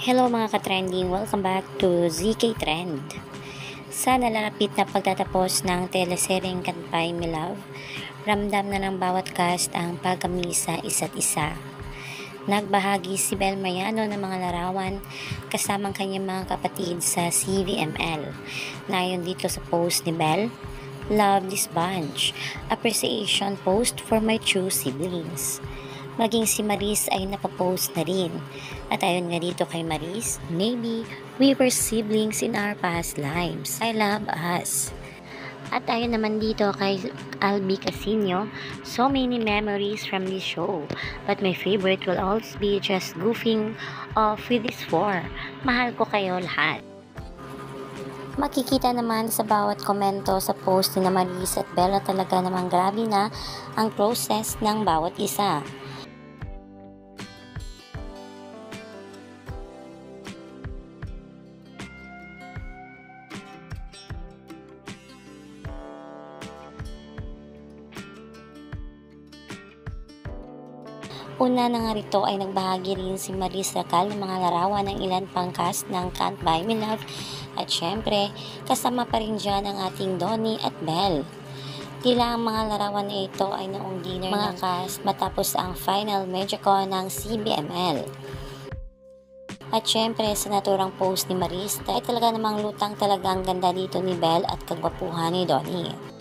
Hello mga ka-trending, welcome back to ZK Trend. Sa nalalapit na pagtatapos ng teleseryeng Kanpay Me Love, ramdam na ng bawat cast ang pagkamisa isa't isa. Nagbahagi si Bel Mayano ng mga larawan kasamang kanyang mga kapatid sa CVML. Nayon dito sa post ni Bel, "Love this bunch. Appreciation post for my true siblings." Maging si Maris ay napapost na rin. At ayon nga dito kay Maris, "Maybe we were siblings in our past lives. I love us." At ayon naman dito kay Albi Casino, "So many memories from this show. But my favorite will always be just goofing off with these four. Mahal ko kayo lahat." Makikita naman sa bawat komento sa post ni Maris at Bella talaga namang grabe na ang closeness ng bawat isa. Una na nga rito ay nagbahagi rin si Maris Racal ng mga larawan ng ilan pang cast ng Can't Buy Me Love at syempre kasama pa rin dyan ang ating Donnie at Belle. Tila ang mga larawan na ito ay noong dinner mga cast matapos ang final Medjacon ng CBML. At syempre sa naturang post ni Maris ay talaga namang lutang talaga ang ganda dito ni Belle at kagwapuhan ni Donnie.